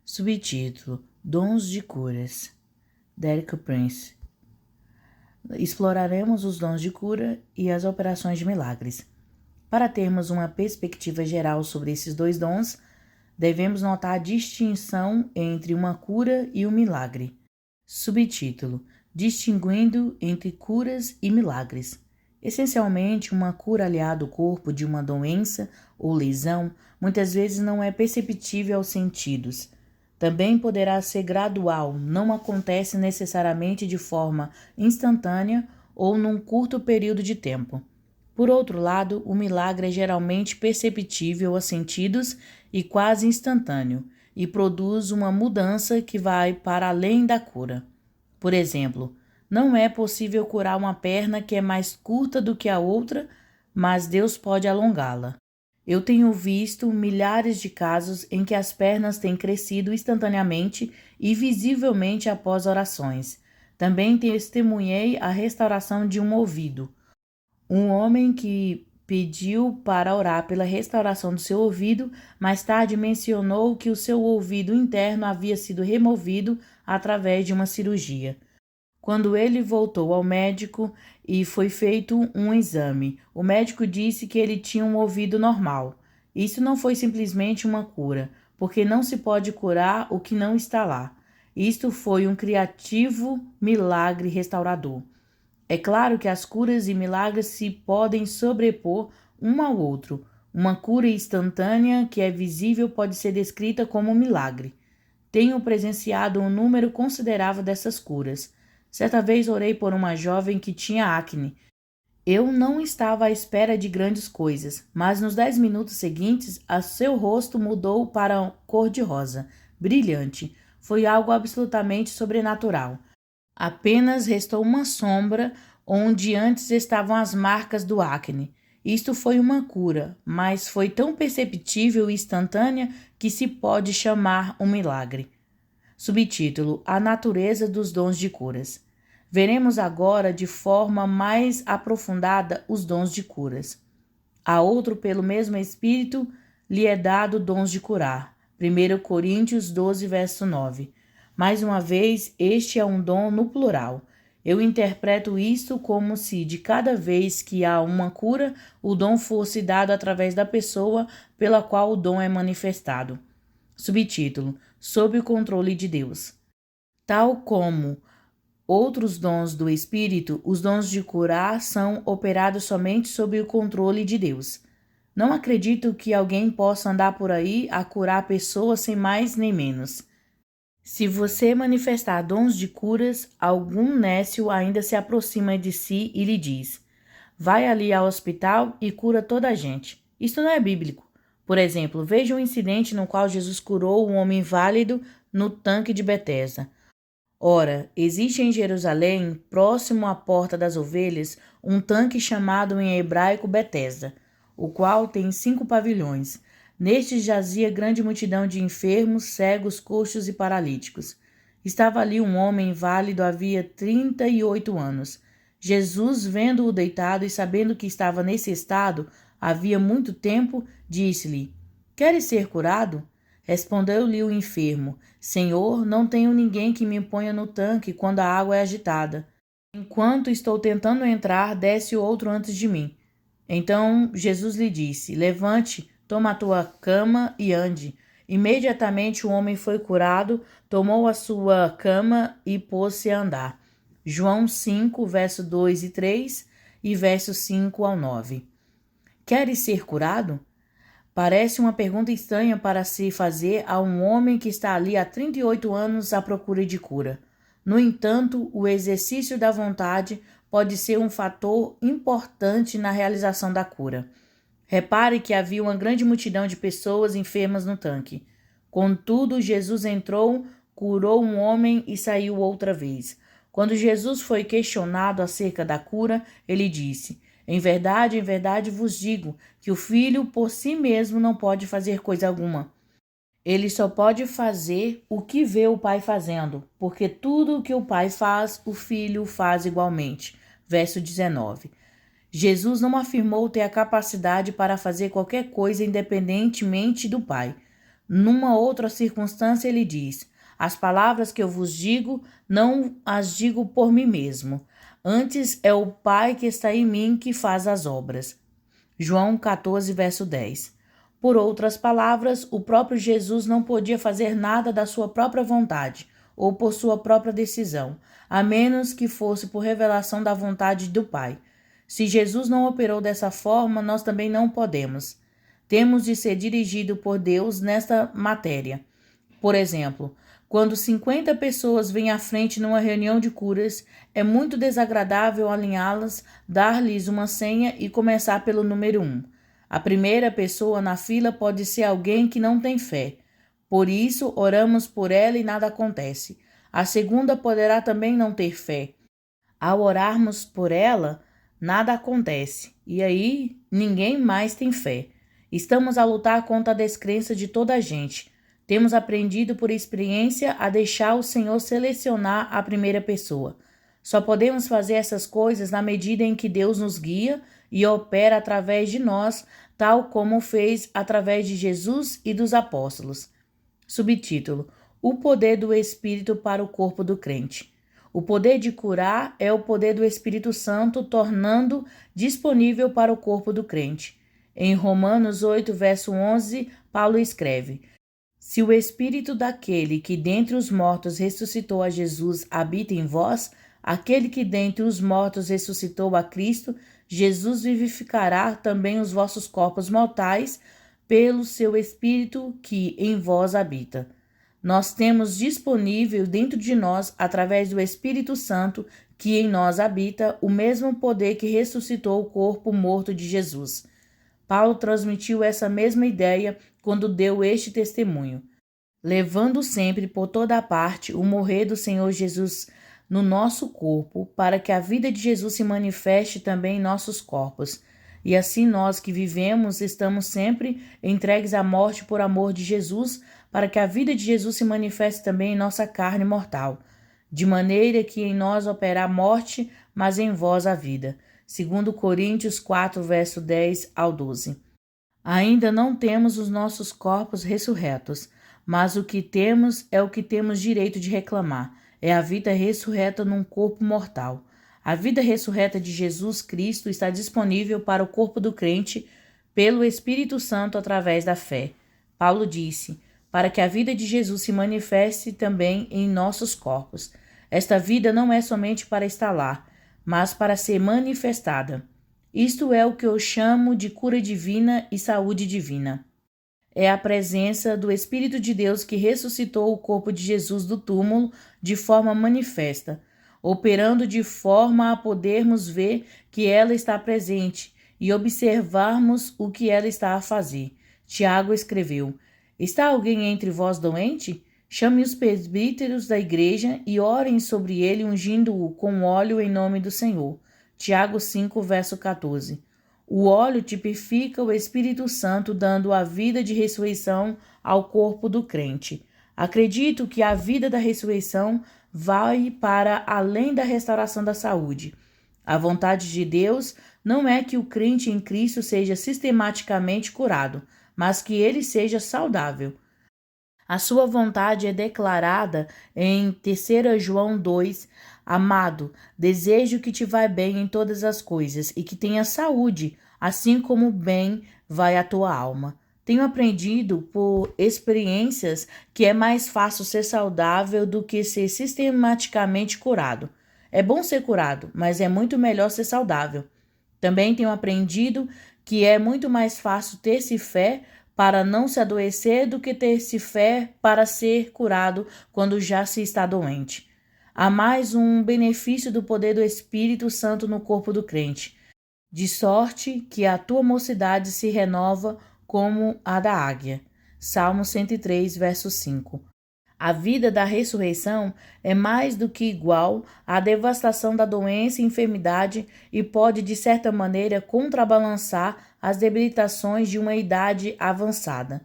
Subtítulo: Dons de curas. Derek Prince. Exploraremos os dons de cura e as operações de milagres. Para termos uma perspectiva geral sobre esses dois dons, devemos notar a distinção entre uma cura e um milagre. Subtítulo: Distinguindo entre curas e milagres. Essencialmente, uma cura aliada ao corpo de uma doença ou lesão muitas vezes não é perceptível aos sentidos. Também poderá ser gradual, não acontece necessariamente de forma instantânea ou num curto período de tempo. Por outro lado, o milagre é geralmente perceptível aos sentidos e quase instantâneo, e produz uma mudança que vai para além da cura. Por exemplo, não é possível curar uma perna que é mais curta do que a outra, mas Deus pode alongá-la. Eu tenho visto milhares de casos em que as pernas têm crescido instantaneamente e visivelmente após orações. Também testemunhei a restauração de um ouvido. Um homem que pediu para orar pela restauração do seu ouvido, mais tarde mencionou que o seu ouvido interno havia sido removido através de uma cirurgia. Quando ele voltou ao médico e foi feito um exame, o médico disse que ele tinha um ouvido normal. Isso não foi simplesmente uma cura, porque não se pode curar o que não está lá. Isto foi um criativo milagre restaurador. É claro que as curas e milagres se podem sobrepor um ao outro. Uma cura instantânea que é visível pode ser descrita como um milagre. Tenho presenciado um número considerável dessas curas. Certa vez orei por uma jovem que tinha acne. Eu não estava à espera de grandes coisas, mas nos 10 minutos seguintes, seu rosto mudou para cor-de-rosa, brilhante. Foi algo absolutamente sobrenatural. Apenas restou uma sombra onde antes estavam as marcas do acne. Isto foi uma cura, mas foi tão perceptível e instantânea que se pode chamar um milagre. Subtítulo: A natureza dos dons de curas. Veremos agora de forma mais aprofundada os dons de curas. A outro, pelo mesmo Espírito, lhe é dado dons de curar. 1 Coríntios 12, verso 9. Mais uma vez, este é um dom no plural. Eu interpreto isto como se, de cada vez que há uma cura, o dom fosse dado através da pessoa pela qual o dom é manifestado. Subtítulo: Sob o controle de Deus. Tal como outros dons do Espírito, os dons de curar são operados somente sob o controle de Deus. Não acredito que alguém possa andar por aí a curar pessoas sem mais nem menos. Se você manifestar dons de curas, algum nécio ainda se aproxima de si e lhe diz: vai ali ao hospital e cura toda a gente. Isto não é bíblico. Por exemplo, veja um incidente no qual Jesus curou um homem inválido no tanque de Betesda. Ora, existe em Jerusalém, próximo à Porta das Ovelhas, um tanque chamado em hebraico Betesda, o qual tem 5 pavilhões. Nestes jazia grande multidão de enfermos, cegos, coxos e paralíticos. Estava ali um homem inválido havia 38 anos. Jesus, vendo-o deitado e sabendo que estava nesse estado havia muito tempo, disse-lhe: Queres ser curado? Respondeu-lhe o enfermo: Senhor, não tenho ninguém que me ponha no tanque quando a água é agitada. Enquanto estou tentando entrar, desce outro antes de mim. Então Jesus lhe disse: Levante, toma a tua cama e ande. Imediatamente o homem foi curado, tomou a sua cama e pôs-se a andar. João 5, verso 2 e 3 e versos 5 ao 9. Queres ser curado? Parece uma pergunta estranha para se fazer a um homem que está ali há 38 anos à procura de cura. No entanto, o exercício da vontade pode ser um fator importante na realização da cura. Repare que havia uma grande multidão de pessoas enfermas no tanque. Contudo, Jesus entrou, curou um homem e saiu outra vez. Quando Jesus foi questionado acerca da cura, ele disse: em verdade vos digo que o filho por si mesmo não pode fazer coisa alguma. Ele só pode fazer o que vê o pai fazendo, porque tudo o que o pai faz, o filho faz igualmente. Verso 19. Jesus não afirmou ter a capacidade para fazer qualquer coisa independentemente do pai. Numa outra circunstância, ele diz: as palavras que eu vos digo, não as digo por mim mesmo. Antes é o Pai que está em mim que faz as obras. João 14, verso 10. Por outras palavras, o próprio Jesus não podia fazer nada da sua própria vontade ou por sua própria decisão, a menos que fosse por revelação da vontade do Pai. Se Jesus não operou dessa forma, nós também não podemos. Temos de ser dirigidos por Deus nesta matéria. Por exemplo, quando 50 pessoas vêm à frente numa reunião de curas, é muito desagradável alinhá-las, dar-lhes uma senha e começar pelo número 1. A primeira pessoa na fila pode ser alguém que não tem fé. Por isso, oramos por ela e nada acontece. A segunda poderá também não ter fé. Ao orarmos por ela, nada acontece. E aí, ninguém mais tem fé. Estamos a lutar contra a descrença de toda a gente. Temos aprendido por experiência a deixar o Senhor selecionar a primeira pessoa. Só podemos fazer essas coisas na medida em que Deus nos guia e opera através de nós, tal como fez através de Jesus e dos apóstolos. Subtítulo: O poder do Espírito para o corpo do crente. O poder de curar é o poder do Espírito Santo tornando disponível para o corpo do crente. Em Romanos 8, verso 11, Paulo escreve: Se o Espírito daquele que dentre os mortos ressuscitou a Jesus habita em vós, aquele que dentre os mortos ressuscitou a Cristo, Jesus vivificará também os vossos corpos mortais pelo seu Espírito que em vós habita. Nós temos disponível dentro de nós, através do Espírito Santo que em nós habita, o mesmo poder que ressuscitou o corpo morto de Jesus. Paulo transmitiu essa mesma ideia quando deu este testemunho, levando sempre por toda a parte o morrer do Senhor Jesus no nosso corpo, para que a vida de Jesus se manifeste também em nossos corpos. E assim nós que vivemos estamos sempre entregues à morte por amor de Jesus, para que a vida de Jesus se manifeste também em nossa carne mortal, de maneira que em nós opera a morte, mas em vós a vida. 2 Coríntios 4, verso 10 ao 12. Ainda não temos os nossos corpos ressurretos, mas o que temos é o que temos direito de reclamar, é a vida ressurreta num corpo mortal. A vida ressurreta de Jesus Cristo está disponível para o corpo do crente pelo Espírito Santo através da fé. Paulo disse, para que a vida de Jesus se manifeste também em nossos corpos. Esta vida não é somente para estar lá, mas para ser manifestada. Isto é o que eu chamo de cura divina e saúde divina. É a presença do Espírito de Deus que ressuscitou o corpo de Jesus do túmulo de forma manifesta, operando de forma a podermos ver que ela está presente e observarmos o que ela está a fazer. Tiago escreveu: Está alguém entre vós doente? Chame os presbíteros da igreja e orem sobre ele, ungindo-o com óleo em nome do Senhor. Tiago 5, verso 14. O óleo tipifica o Espírito Santo, dando a vida de ressurreição ao corpo do crente. Acredito que a vida da ressurreição vai para além da restauração da saúde. A vontade de Deus não é que o crente em Cristo seja sistematicamente curado, mas que ele seja saudável. A sua vontade é declarada em 3 João 2, Amado, desejo que te vá bem em todas as coisas e que tenha saúde, assim como bem vai a tua alma. Tenho aprendido por experiências que é mais fácil ser saudável do que ser sistematicamente curado. É bom ser curado, mas é muito melhor ser saudável. Também tenho aprendido que é muito mais fácil ter-se fé para não se adoecer do que ter-se fé para ser curado quando já se está doente. Há mais um benefício do poder do Espírito Santo no corpo do crente, de sorte que a tua mocidade se renova como a da águia. Salmo 103, verso 5. A vida da ressurreição é mais do que igual à devastação da doença e enfermidade e pode, de certa maneira, contrabalançar as debilitações de uma idade avançada.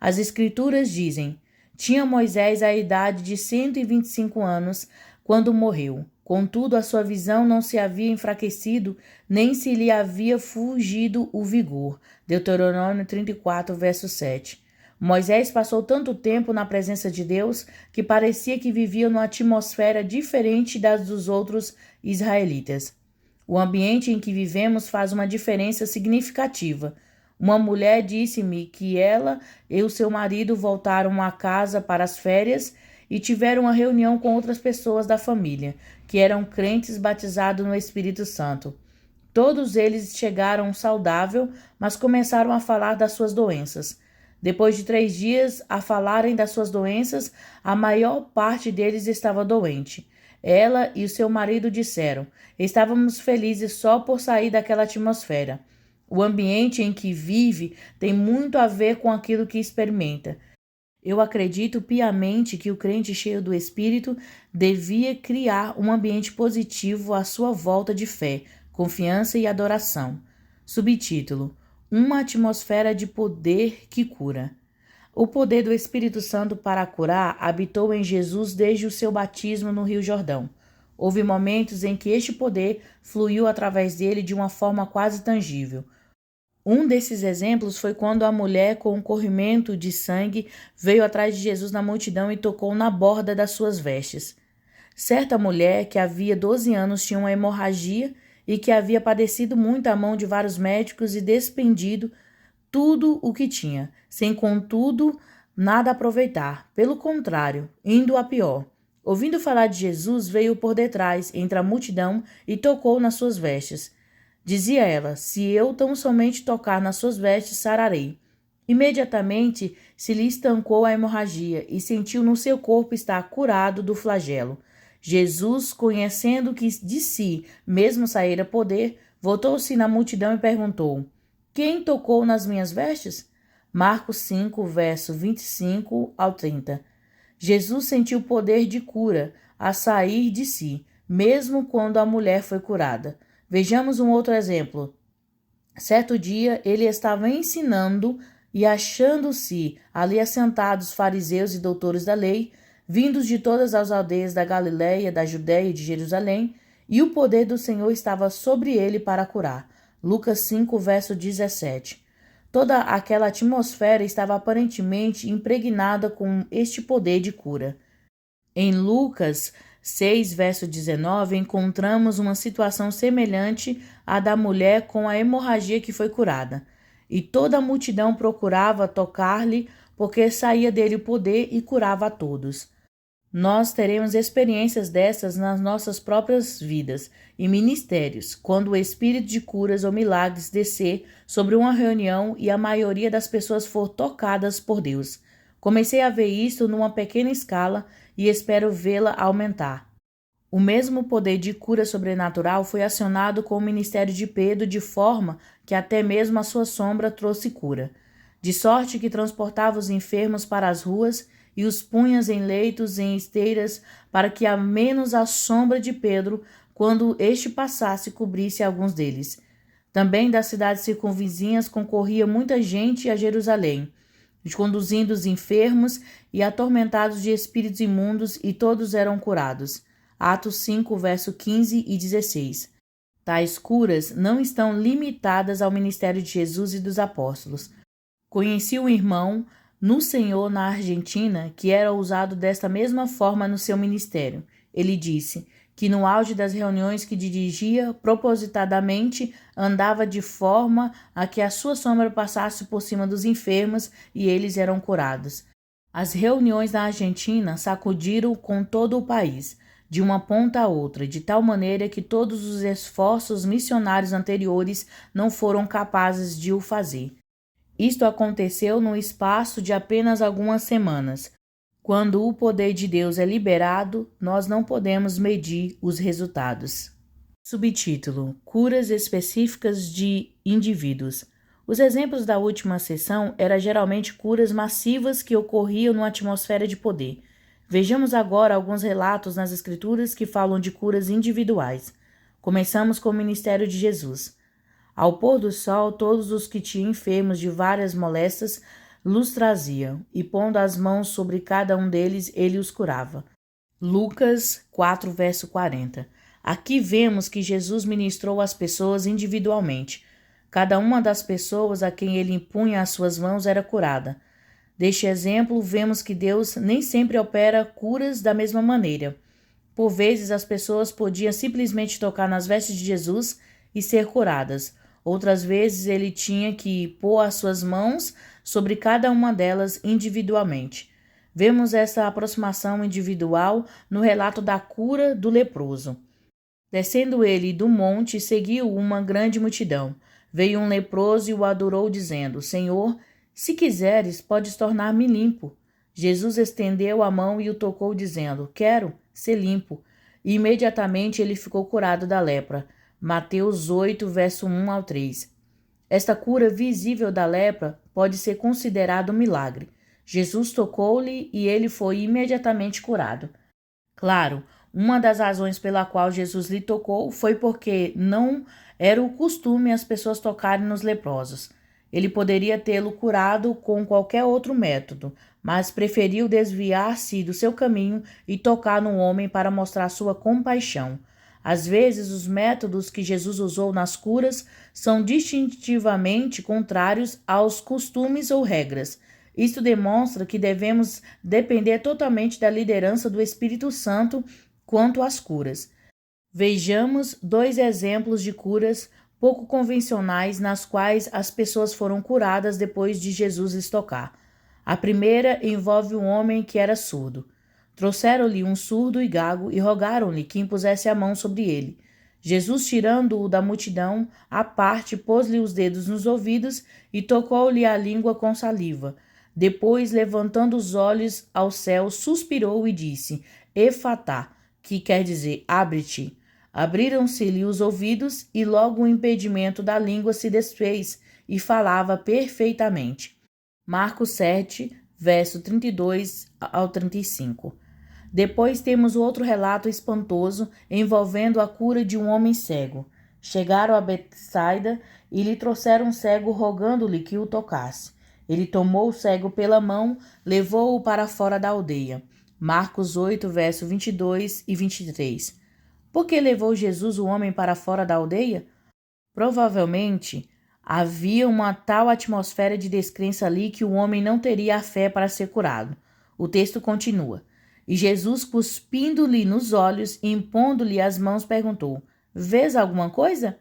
As Escrituras dizem: tinha Moisés a idade de 125 anos quando morreu. Contudo, a sua visão não se havia enfraquecido, nem se lhe havia fugido o vigor. Deuteronômio 34, verso 7. Moisés passou tanto tempo na presença de Deus que parecia que vivia numa atmosfera diferente das dos outros israelitas. O ambiente em que vivemos faz uma diferença significativa. Uma mulher disse-me que ela e o seu marido voltaram à casa para as férias e tiveram uma reunião com outras pessoas da família, que eram crentes batizados no Espírito Santo. Todos eles chegaram saudável, mas começaram a falar das suas doenças. Depois de 3 dias a falarem das suas doenças, a maior parte deles estava doente. Ela e o seu marido disseram: estávamos felizes só por sair daquela atmosfera. O ambiente em que vive tem muito a ver com aquilo que experimenta. Eu acredito piamente que o crente cheio do Espírito devia criar um ambiente positivo à sua volta de fé, confiança e adoração. Subtítulo: Uma atmosfera de poder que cura. O poder do Espírito Santo para curar habitou em Jesus desde o seu batismo no Rio Jordão. Houve momentos em que este poder fluiu através dele de uma forma quase tangível. Um desses exemplos foi quando a mulher com um corrimento de sangue veio atrás de Jesus na multidão e tocou na borda das suas vestes. Certa mulher que havia 12 anos tinha uma hemorragia e que havia padecido muito à mão de vários médicos e despendido tudo o que tinha, sem contudo nada aproveitar. Pelo contrário, indo a pior. Ouvindo falar de Jesus, veio por detrás, entre a multidão, e tocou nas suas vestes. Dizia ela: se eu tão somente tocar nas suas vestes, sararei. Imediatamente se lhe estancou a hemorragia e sentiu no seu corpo estar curado do flagelo. Jesus, conhecendo que de si mesmo saíra poder, voltou-se na multidão e perguntou: quem tocou nas minhas vestes? Marcos 5, verso 25 ao 30. Jesus sentiu o poder de cura a sair de si, mesmo quando a mulher foi curada. Vejamos um outro exemplo. Certo dia, ele estava ensinando e achando-se ali assentados fariseus e doutores da lei, vindos de todas as aldeias da Galiléia, da Judéia e de Jerusalém, e o poder do Senhor estava sobre ele para curar. Lucas 5, verso 17. Toda aquela atmosfera estava aparentemente impregnada com este poder de cura. Em Lucas 6, verso 19, encontramos uma situação semelhante à da mulher com a hemorragia que foi curada. E toda a multidão procurava tocar-lhe, porque saía dele o poder e curava a todos. Nós teremos experiências dessas nas nossas próprias vidas e ministérios, quando o espírito de curas ou milagres descer sobre uma reunião e a maioria das pessoas for tocadas por Deus. Comecei a ver isso numa pequena escala e espero vê-la aumentar. O mesmo poder de cura sobrenatural foi acionado com o ministério de Pedro, de forma que até mesmo a sua sombra trouxe cura, de sorte que transportava os enfermos para as ruas e os punha em leitos em esteiras, para que a menos a sombra de Pedro, quando este passasse, cobrisse alguns deles. Também das cidades circunvizinhas concorria muita gente a Jerusalém, conduzindo os enfermos e atormentados de espíritos imundos, e todos eram curados. Atos 5, verso 15 e 16. Tais curas não estão limitadas ao ministério de Jesus e dos apóstolos. Conheci um irmão no Senhor na Argentina que era usado desta mesma forma no seu ministério. Ele disse que no auge das reuniões que dirigia, propositadamente andava de forma a que a sua sombra passasse por cima dos enfermos e eles eram curados. As reuniões na Argentina sacudiram com todo o país, de uma ponta a outra, de tal maneira que todos os esforços missionários anteriores não foram capazes de o fazer. Isto aconteceu no espaço de apenas algumas semanas. Quando o poder de Deus é liberado, nós não podemos medir os resultados. Subtítulo: Curas específicas de indivíduos. Os exemplos da última sessão eram geralmente curas massivas que ocorriam numa atmosfera de poder. Vejamos agora alguns relatos nas Escrituras que falam de curas individuais. Começamos com o ministério de Jesus. Ao pôr do sol, todos os que tinham enfermos de várias moléstias lhes traziam, e pondo as mãos sobre cada um deles, ele os curava. Lucas 4, verso 40. Aqui vemos que Jesus ministrou às pessoas individualmente. Cada uma das pessoas a quem ele impunha as suas mãos era curada. Deste exemplo, vemos que Deus nem sempre opera curas da mesma maneira. Por vezes, as pessoas podiam simplesmente tocar nas vestes de Jesus e ser curadas. Outras vezes, ele tinha que pôr as suas mãos sobre cada uma delas individualmente. Vemos essa aproximação individual no relato da cura do leproso. Descendo ele do monte, seguiu uma grande multidão. Veio um leproso e o adorou, dizendo: Senhor, se quiseres, podes tornar-me limpo. Jesus estendeu a mão e o tocou, dizendo: Quero ser limpo. E imediatamente ele ficou curado da lepra. Mateus 8, verso 1 ao 3. Esta cura visível da lepra pode ser considerada um milagre. Jesus tocou-lhe e ele foi imediatamente curado. Claro, uma das razões pela qual Jesus lhe tocou foi porque não era o costume as pessoas tocarem nos leprosos. Ele poderia tê-lo curado com qualquer outro método, mas preferiu desviar-se do seu caminho e tocar no homem para mostrar sua compaixão. Às vezes, os métodos que Jesus usou nas curas são distintivamente contrários aos costumes ou regras. Isto demonstra que devemos depender totalmente da liderança do Espírito Santo quanto às curas. Vejamos dois exemplos de curas pouco convencionais nas quais as pessoas foram curadas depois de Jesus lhes tocar. A primeira envolve um homem que era surdo. Trouxeram-lhe um surdo e gago e rogaram-lhe que impusesse a mão sobre ele. Jesus, tirando-o da multidão, à parte, pôs-lhe os dedos nos ouvidos e tocou-lhe a língua com saliva. Depois, levantando os olhos ao céu, suspirou e disse: Efatá, que quer dizer abre-te. Abriram-se-lhe os ouvidos e logo o impedimento da língua se desfez e falava perfeitamente. Marcos 7, verso 32 ao 35. Depois temos outro relato espantoso envolvendo a cura de um homem cego. Chegaram a Betsaida e lhe trouxeram um cego rogando-lhe que o tocasse. Ele tomou o cego pela mão, levou-o para fora da aldeia. Marcos 8, verso 22 e 23. Por que levou Jesus o homem para fora da aldeia? Provavelmente havia uma tal atmosfera de descrença ali que o homem não teria a fé para ser curado. O texto continua. E Jesus, cuspindo-lhe nos olhos e impondo-lhe as mãos, perguntou: Vês alguma coisa?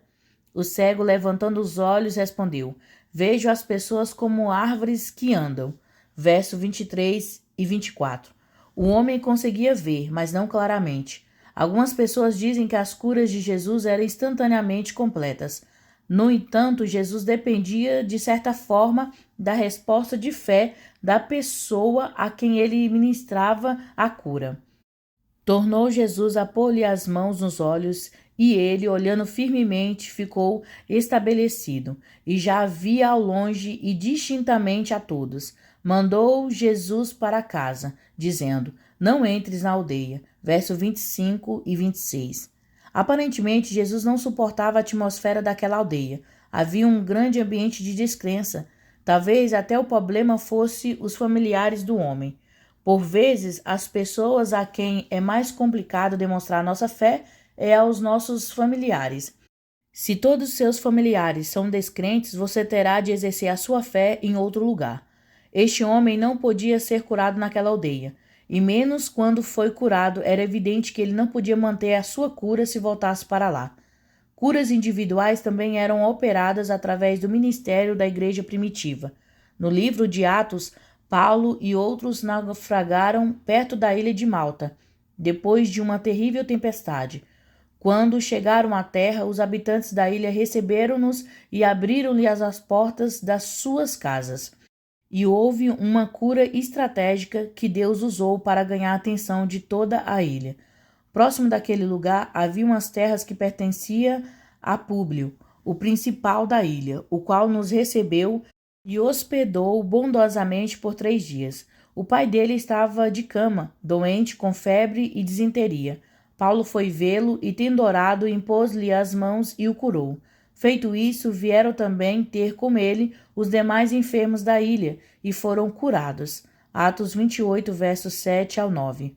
O cego, levantando os olhos, respondeu: Vejo as pessoas como árvores que andam. Verso 23 e 24. O homem conseguia ver, mas não claramente. Algumas pessoas dizem que as curas de Jesus eram instantaneamente completas. No entanto, Jesus dependia, de certa forma, da resposta de fé da pessoa a quem ele ministrava a cura. Tornou Jesus a pôr-lhe as mãos nos olhos e ele, olhando firmemente, ficou estabelecido e já via ao longe e distintamente a todos. Mandou Jesus para casa, dizendo: Não entres na aldeia. Verso 25 e 26. Aparentemente, Jesus não suportava a atmosfera daquela aldeia. Havia um grande ambiente de descrença. Talvez até o problema fosse os familiares do homem. Por vezes, as pessoas a quem é mais complicado demonstrar nossa fé é aos nossos familiares. Se todos os seus familiares são descrentes, você terá de exercer a sua fé em outro lugar. Este homem não podia ser curado naquela aldeia. E menos quando foi curado, era evidente que ele não podia manter a sua cura se voltasse para lá. Curas individuais também eram operadas através do ministério da igreja primitiva. No livro de Atos, Paulo e outros naufragaram perto da ilha de Malta, depois de uma terrível tempestade. Quando chegaram à terra, os habitantes da ilha receberam-nos e abriram-lhes as portas das suas casas. E houve uma cura estratégica que Deus usou para ganhar a atenção de toda a ilha. Próximo daquele lugar havia umas terras que pertenciam a Públio, o principal da ilha, o qual nos recebeu e hospedou bondosamente por 3 dias. O pai dele estava de cama, doente, com febre e disenteria. Paulo foi vê-lo e, tendo orado, impôs-lhe as mãos e o curou. Feito isso, vieram também ter com ele os demais enfermos da ilha e foram curados. Atos 28, versos 7 ao 9.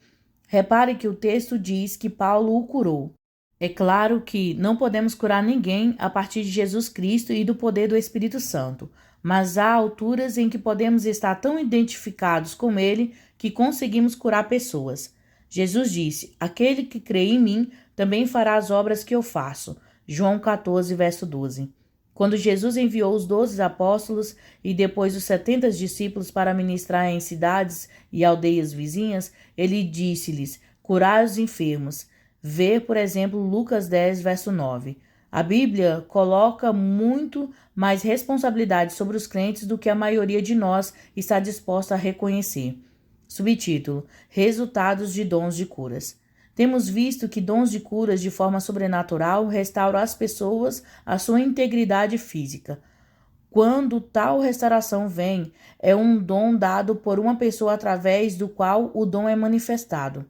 Repare que o texto diz que Paulo o curou. É claro que não podemos curar ninguém a partir de Jesus Cristo e do poder do Espírito Santo, mas há alturas em que podemos estar tão identificados com Ele que conseguimos curar pessoas. Jesus disse: aquele que crê em mim também fará as obras que eu faço. João 14, verso 12. Quando Jesus enviou os 12 apóstolos e depois os 70 discípulos para ministrar em cidades e aldeias vizinhas, ele disse-lhes: curai os enfermos. Vê, por exemplo, Lucas 10, verso 9. A Bíblia coloca muito mais responsabilidade sobre os crentes do que a maioria de nós está disposta a reconhecer. Subtítulo: Resultados de dons de curas. Temos visto que dons de curas de forma sobrenatural restauram às pessoas a sua integridade física. Quando tal restauração vem, é um dom dado por uma pessoa através do qual o dom é manifestado.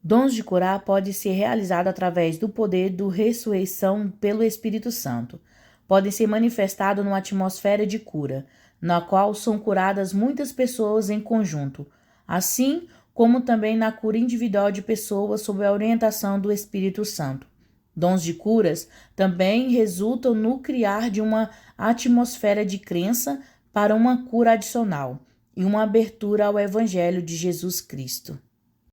Dons de curar podem ser realizados através do poder da ressurreição pelo Espírito Santo. Podem ser manifestados numa atmosfera de cura, na qual são curadas muitas pessoas em conjunto, assim como também na cura individual de pessoas sob a orientação do Espírito Santo. Dons de curas também resultam no criar de uma atmosfera de crença para uma cura adicional e uma abertura ao Evangelho de Jesus Cristo.